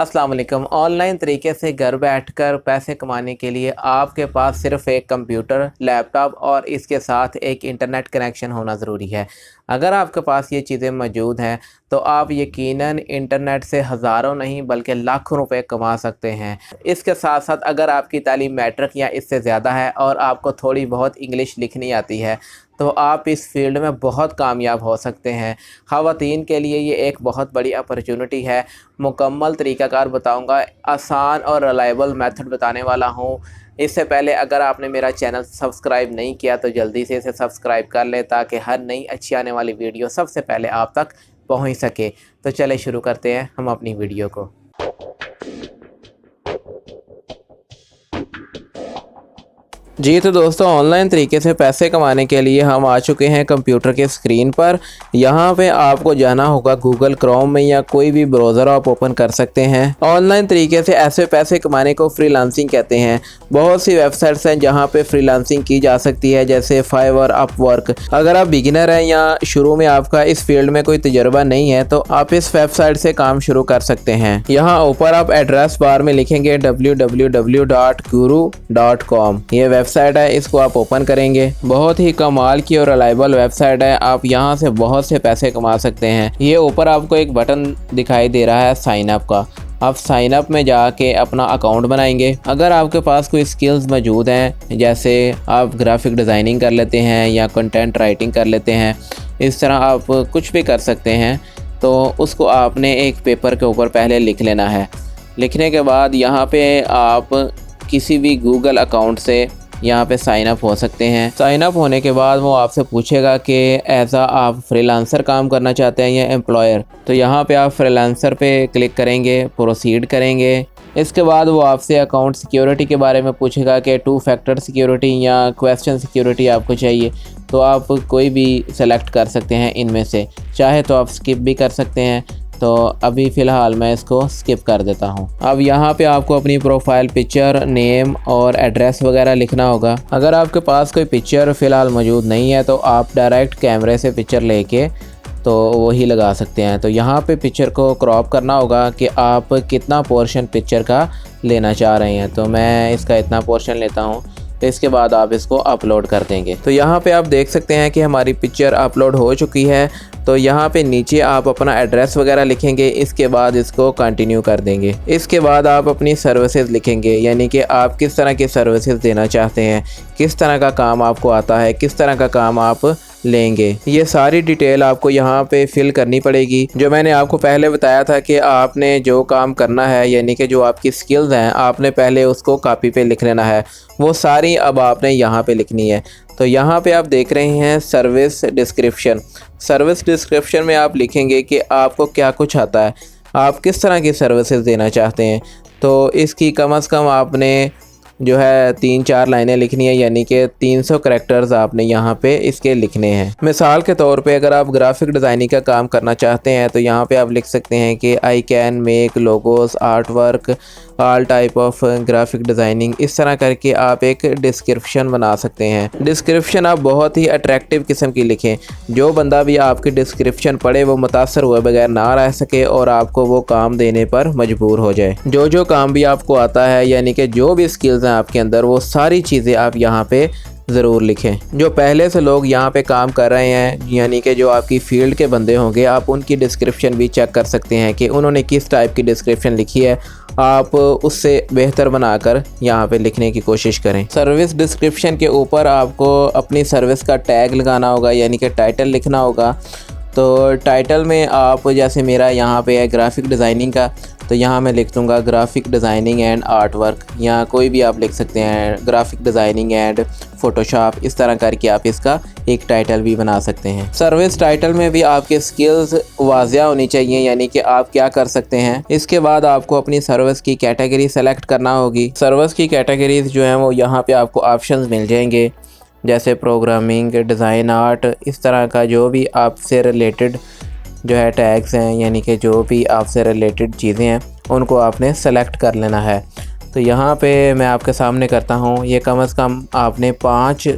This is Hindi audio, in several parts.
अस्सलाम वालेकुम। ऑनलाइन तरीके से घर बैठकर पैसे कमाने के लिए आपके पास सिर्फ एक कंप्यूटर, लैपटॉप और इसके साथ एक इंटरनेट कनेक्शन होना ज़रूरी है। अगर आपके पास ये चीज़ें मौजूद हैं तो आप यकीनन इंटरनेट से हज़ारों नहीं बल्कि लाखों रुपए कमा सकते हैं। इसके साथ साथ अगर आपकी तालीम मैट्रिक या इससे ज़्यादा है और आपको थोड़ी बहुत इंग्लिश लिखनी आती है तो आप इस फील्ड में बहुत कामयाब हो सकते हैं। ख़वातीन के लिए ये एक बहुत बड़ी अपॉर्चुनिटी है। मुकम्मल तरीक़ाकार बताऊंगा, आसान और रिलायबल मेथड बताने वाला हूँ। इससे पहले अगर आपने मेरा चैनल सब्सक्राइब नहीं किया तो जल्दी से इसे सब्सक्राइब कर लें ताकि हर नई अच्छी आने वाली वीडियो सबसे पहले आप तक पहुँच सके। तो चले शुरू करते हैं हम अपनी वीडियो को। जी तो दोस्तों, ऑनलाइन तरीके से पैसे कमाने के लिए हम आ चुके हैं कंप्यूटर के स्क्रीन पर। यहाँ पे आपको जाना होगा गूगल क्रोम में या कोई भी ब्राउज़र आप ओपन कर सकते हैं। ऑनलाइन तरीके से ऐसे पैसे कमाने को फ्रीलांसिंग कहते हैं। बहुत सी वेबसाइट्स हैं जहाँ पे फ्रीलांसिंग की जा सकती है, जैसे फाइवर, अपवर्क। अगर आप बिगिनर हैं या शुरू में आपका इस फील्ड में कोई तजुर्बा नहीं है तो आप इस वेबसाइट से काम शुरू कर सकते हैं। यहाँ ऊपर आप एड्रेस बार में लिखेंगे www.guru.com। ये वेबसाइट है, इसको आप ओपन करेंगे। बहुत ही कमाल की और रिलायबल वेबसाइट है। आप यहाँ से बहुत से पैसे कमा सकते हैं। ये ऊपर आपको एक बटन दिखाई दे रहा है साइन अप का। आप साइन अप में जाके अपना अकाउंट बनाएंगे। अगर आपके पास कोई स्किल्स मौजूद हैं, जैसे आप ग्राफिक डिज़ाइनिंग कर लेते हैं या कंटेंट राइटिंग कर लेते हैं, इस तरह आप कुछ भी कर सकते हैं, तो उसको आपने एक पेपर के ऊपर पहले लिख लेना है। लिखने के बाद यहाँ पे आप किसी भी गूगल अकाउंट से यहाँ पे साइन अप हो सकते हैं। साइन अप होने के बाद वो आपसे पूछेगा कि ऐसा आप फ्रीलांसर काम करना चाहते हैं या एम्प्लॉयर। तो यहाँ पे आप फ्रीलांसर पे क्लिक करेंगे, प्रोसीड करेंगे। इसके बाद वो आपसे अकाउंट सिक्योरिटी के बारे में पूछेगा कि 2 फैक्टर सिक्योरिटी या क्वेश्चन सिक्योरिटी आपको चाहिए। तो आप कोई भी सेलेक्ट कर सकते हैं इनमें से, चाहे तो आप स्किप भी कर सकते हैं। तो अभी फ़िलहाल मैं इसको स्किप कर देता हूँ। अब यहाँ पे आपको अपनी प्रोफाइल पिक्चर, नेम और एड्रेस वगैरह लिखना होगा। अगर आपके पास कोई पिक्चर फ़िलहाल मौजूद नहीं है तो आप डायरेक्ट कैमरे से पिक्चर लेके तो वही लगा सकते हैं। तो यहाँ पे पिक्चर को क्रॉप करना होगा कि आप कितना पोर्शन पिक्चर का लेना चाह रहे हैं। तो मैं इसका इतना पोर्शन लेता हूँ। तो इसके बाद आप इसको अपलोड कर देंगे। तो यहाँ पे आप देख सकते हैं कि हमारी पिक्चर अपलोड हो चुकी है। तो यहाँ पे नीचे आप अपना एड्रेस वगैरह लिखेंगे। इसके बाद इसको कंटिन्यू कर देंगे। इसके बाद आप अपनी सर्विसेज लिखेंगे, यानी कि आप किस तरह की सर्विसेज देना चाहते हैं, किस तरह का काम आपको आता है, किस तरह का काम आप लेंगे। ये सारी डिटेल आपको यहाँ पे फिल करनी पड़ेगी। जो मैंने आपको पहले बताया था कि आपने जो काम करना है, यानी कि जो आपकी स्किल्स हैं, आपने पहले उसको कॉपी पे लिख लेना है। वो सारी अब आपने यहाँ पे लिखनी है। तो यहाँ पे आप देख रहे हैं सर्विस डिस्क्रिप्शन। सर्विस डिस्क्रिप्शन में आप लिखेंगे कि आपको क्या कुछ आता है, आप किस तरह की सर्विसेज देना चाहते हैं। तो इसकी कम से कम आपने जो है 3-4 लाइनें लिखनी है, यानी कि 300 करैक्टर्स आपने यहाँ पे इसके लिखने हैं। मिसाल के तौर पे अगर आप ग्राफिक डिज़ाइनिंग का काम करना चाहते हैं तो यहाँ पे आप लिख सकते हैं कि I can make logos, art work, all type of graphic designing. इस तरह करके आप एक डिस्क्रिप्शन बना सकते हैं। डिस्क्रिप्शन आप बहुत ही अट्रैक्टिव किस्म की लिखें, जो बंदा भी आपकी डिस्क्रिप्शन पढ़े वो मुतासर हुए बगैर ना रह सके और आपको वो काम देने पर मजबूर हो जाए। जो काम भी आपको आता है, यानी कि जो भी स्किल्स हैं आपके अंदर, वो सारी चीज़ें आप यहाँ पे ज़रूर लिखें। जो पहले से लोग यहाँ पे काम कर रहे हैं, यानी कि जो आपकी फील्ड के बंदे होंगे, आप उनकी डिस्क्रिप्शन भी चेक कर सकते हैं कि उन्होंने किस टाइप की डिस्क्रिप्शन लिखी है। आप उससे बेहतर बनाकर यहाँ पे लिखने की कोशिश करें। सर्विस डिस्क्रिप्शन के ऊपर आपको अपनी सर्विस का टैग लगाना होगा, यानी कि टाइटल लिखना होगा। तो टाइटल में आप, जैसे मेरा यहाँ पे है ग्राफिक डिज़ाइनिंग का, तो यहाँ मैं लिख दूँगा graphic designing and art work, या कोई भी आप लिख सकते हैं ग्राफिक डिज़ाइनिंग एंड फ़ोटोशॉप। इस तरह करके आप इसका एक टाइटल भी बना सकते हैं। सर्विस टाइटल में भी आपके स्किल्स वाज़िया होनी चाहिए, यानी कि आप क्या कर सकते हैं। इसके बाद आपको अपनी सर्विस की कैटेगरी सेलेक्ट करना होगी। सर्विस की कैटेगरीज जो हैं वो यहाँ पे आपको ऑप्शंस मिल जाएंगे, जैसे प्रोग्रामिंग, डिज़ाइन, आर्ट। इस तरह का जो भी आपसे रिलेटेड जो है टैग्स हैं, यानी कि जो भी आपसे रिलेटेड चीज़ें हैं, उनको आपने सेलेक्ट कर लेना है। तो यहाँ पे मैं आपके सामने करता हूँ। ये कम से कम आपने 5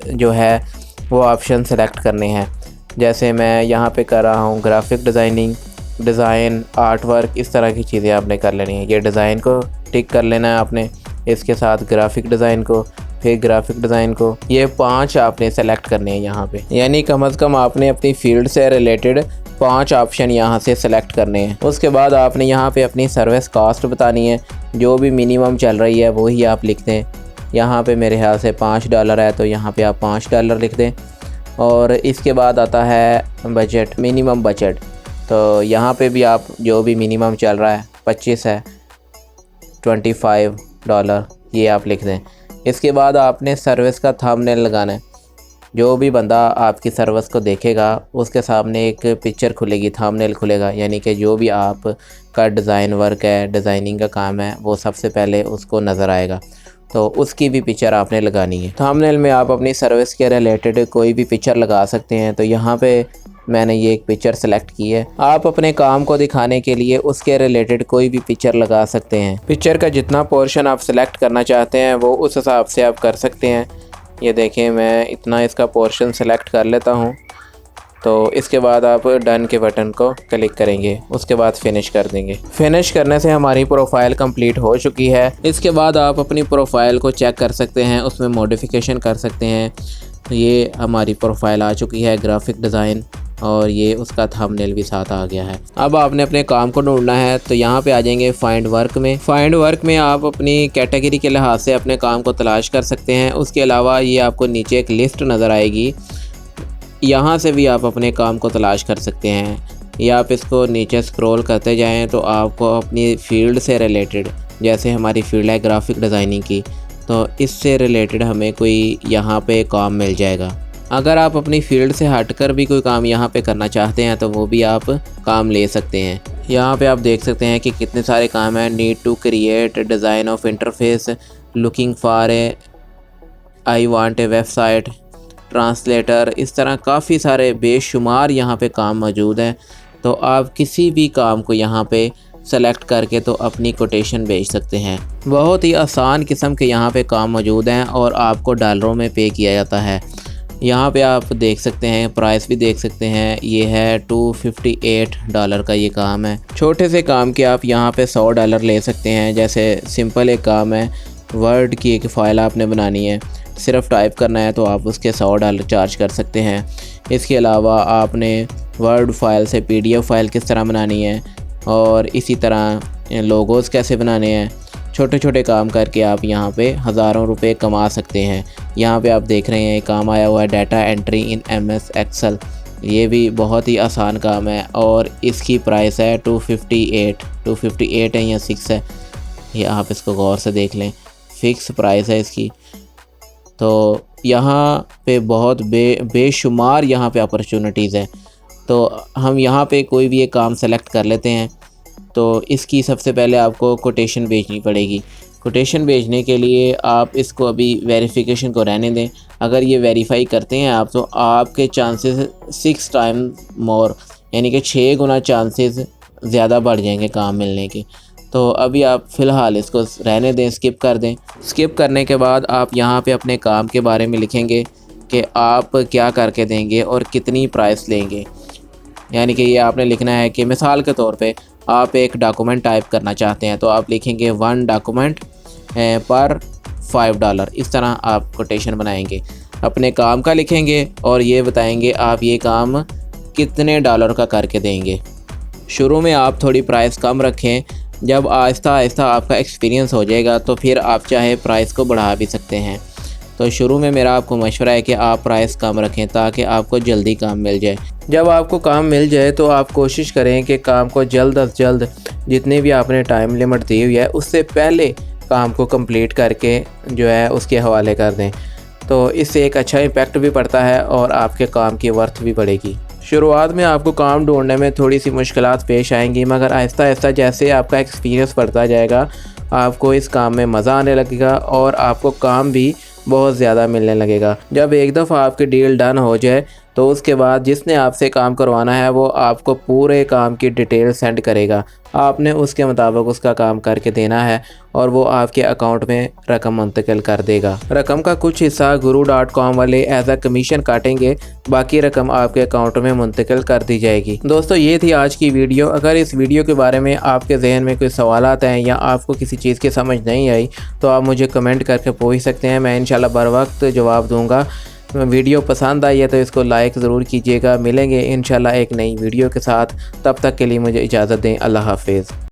जो है वो ऑप्शन सेलेक्ट करने हैं। जैसे मैं यहाँ पे कर रहा हूँ graphic designing, design, art work, इस तरह की चीज़ें आपने कर लेनी है। ये डिज़ाइन को टिक कर लेना है आपने, इसके साथ ग्राफिक डिज़ाइन को, फिर ग्राफिक डिज़ाइन को, ये 5 आपने सेलेक्ट करने हैं यहाँ पे। यानी कम से कम आपने अपनी फील्ड से रिलेटेड 5 ऑप्शन यहाँ से सेलेक्ट करने हैं। उसके बाद आपने यहाँ पे अपनी सर्विस कास्ट बतानी है, जो भी मिनिमम चल रही है वही आप लिख दें। यहाँ पे मेरे ख्याल से $5 है, तो यहाँ पे आप $5 लिख दें। और इसके बाद आता है बजट, मिनिमम बजट, तो यहाँ पे भी आप जो भी मिनिमम चल रहा है 25 है, $25 ये आप लिख दें। इसके बाद आपने सर्विस का थंबनेल लगाना है। जो भी बंदा आपकी सर्विस को देखेगा उसके सामने एक पिक्चर खुलेगी, थंबनेल खुलेगा, यानी कि जो भी आप का डिज़ाइन वर्क है, डिज़ाइनिंग का काम है, वो सबसे पहले उसको नज़र आएगा। तो उसकी भी पिक्चर आपने लगानी है। थंबनेल में आप अपनी सर्विस के रिलेटेड कोई भी पिक्चर लगा सकते हैं। तो यहाँ पे मैंने ये एक पिक्चर सेलेक्ट की है। आप अपने काम को दिखाने के लिए उसके रिलेटेड कोई भी पिक्चर लगा सकते हैं। पिक्चर का जितना पोर्शन आप सेलेक्ट करना चाहते हैं वो उस हिसाब से आप कर सकते हैं। ये देखें, मैं इतना इसका पोर्शन सेलेक्ट कर लेता हूँ। तो इसके बाद आप डन के बटन को क्लिक करेंगे, उसके बाद फिनिश कर देंगे। फिनिश करने से हमारी प्रोफाइल कंप्लीट हो चुकी है। इसके बाद आप अपनी प्रोफाइल को चेक कर सकते हैं, उसमें मॉडिफिकेशन कर सकते हैं। ये हमारी प्रोफाइल आ चुकी है, ग्राफिक डिज़ाइन, और ये उसका थंबनेल भी साथ आ गया है। अब आपने अपने काम को ढूंढना है, तो यहाँ पे आ जाएंगे फाइंड वर्क में। फाइंड वर्क में आप अपनी कैटेगरी के लिहाज से अपने काम को तलाश कर सकते हैं। उसके अलावा ये आपको नीचे एक लिस्ट नज़र आएगी, यहाँ से भी आप अपने काम को तलाश कर सकते हैं। या आप इसको नीचे स्क्रॉल करते जाएं तो आपको अपनी फील्ड से रिलेटेड, जैसे हमारी फील्ड है ग्राफिक डिज़ाइनिंग की, तो इससे रिलेटेड हमें कोई यहाँ पे काम मिल जाएगा। अगर आप अपनी फील्ड से हटकर भी कोई काम यहाँ पे करना चाहते हैं तो वो भी आप काम ले सकते हैं। यहाँ पे आप देख सकते हैं कि कितने सारे काम हैं। Need to create design of interface, looking for a, I want a website, translator, इस तरह काफ़ी सारे बेशुमार यहाँ पे काम मौजूद हैं। तो आप किसी भी काम को यहाँ पे सेलेक्ट करके तो अपनी कोटेशन भेज सकते हैं। बहुत ही आसान किस्म के यहाँ पे काम मौजूद हैं और आपको डॉलरों में पे किया जाता है। यहाँ पे आप देख सकते हैं, प्राइस भी देख सकते हैं। ये है $258 का ये काम है। छोटे से काम के आप यहाँ पे $100 ले सकते हैं। जैसे सिंपल एक काम है, वर्ड की एक फ़ाइल आपने बनानी है, सिर्फ टाइप करना है, तो आप उसके $100 चार्ज कर सकते हैं। इसके अलावा आपने वर्ड फाइल से PDF फाइल किस तरह बनानी है, और इसी तरह लोगोज़ कैसे बनाने हैं, छोटे छोटे काम करके आप यहाँ पे हज़ारों रुपए कमा सकते हैं। यहाँ पे आप देख रहे हैं काम आया हुआ है data entry in MS Excel. ये भी बहुत ही आसान काम है और इसकी प्राइस है 258 है या 6 है, ये आप इसको गौर से देख लें, फ़िक्स प्राइस है इसकी। तो यहाँ पे बहुत बेशुमार यहाँ पे अपॉर्चुनिटीज़ है। तो हम यहाँ पे कोई भी एक काम सेलेक्ट कर लेते हैं। तो इसकी सबसे पहले आपको कोटेशन भेजनी पड़ेगी। कोटेशन भेजने के लिए आप इसको अभी वेरिफिकेशन को रहने दें। अगर ये वेरीफाई करते हैं आप, तो आपके चांसेस 6 टाइम मोर, यानी कि 6 गुना चांसेस ज़्यादा बढ़ जाएंगे काम मिलने के। तो अभी आप फ़िलहाल इसको रहने दें, स्किप कर दें। स्किप करने के बाद आप यहाँ पे अपने काम के बारे में लिखेंगे कि आप क्या करके देंगे और कितनी प्राइस लेंगे। यानी कि ये आपने लिखना है कि मिसाल के तौर पे आप एक डॉक्यूमेंट टाइप करना चाहते हैं, तो आप लिखेंगे 1 डॉक्यूमेंट पर $5। इस तरह आप कोटेशन बनाएंगे, अपने काम का लिखेंगे और ये बताएंगे आप ये काम कितने $, का करके देंगे। शुरू में आप थोड़ी प्राइस कम रखें, जब आहिस्ता आहिस्ता आपका एक्सपीरियंस हो जाएगा तो फिर आप चाहे प्राइस को बढ़ा भी सकते हैं। तो शुरू में मेरा आपको मशवरा है कि आप प्राइस कम रखें ताकि आपको जल्दी काम मिल जाए। जब आपको काम मिल जाए तो आप कोशिश करें कि काम को जल्द अज जल्द, जितनी भी आपने टाइम लिमिट दी हुई है उससे पहले काम को कंप्लीट करके जो है उसके हवाले कर दें। तो इससे एक अच्छा इम्पैक्ट भी पड़ता है और आपके काम की वर्थ भी बढ़ेगी। शुरुआत में आपको काम ढूंढने में थोड़ी सी मुश्किलात पेश आएंगी, मगर आहिस्ता आहिस्ता जैसे आपका एक्सपीरियंस बढ़ता जाएगा आपको इस काम में मज़ा आने लगेगा और आपको काम भी बहुत ज़्यादा मिलने लगेगा। जब एक दफ़ा आपकी डील डन हो जाए तो उसके बाद जिसने आपसे काम करवाना है वो आपको पूरे काम की डिटेल सेंड करेगा। आपने उसके मुताबिक उसका काम करके देना है और वो आपके अकाउंट में रकम मुंतकिल कर देगा। रकम का कुछ हिस्सा guru.com वाले एज अ कमीशन काटेंगे, बाकी रकम आपके अकाउंट में मुंतकिल कर दी जाएगी। दोस्तों ये थी आज की वीडियो। अगर इस वीडियो के बारे में आपके जहन में कोई सवालात हैं या आपको किसी चीज़ की समझ नहीं आई तो आप मुझे कमेंट करके पूछ सकते हैं, मैं इंशाल्लाह बर वक्त जवाब दूँगा। वीडियो पसंद आई है तो इसको लाइक ज़रूर कीजिएगा। मिलेंगे इंशाल्लाह एक नई वीडियो के साथ, तब तक के लिए मुझे इजाज़त दें। अल्लाह हाफिज़।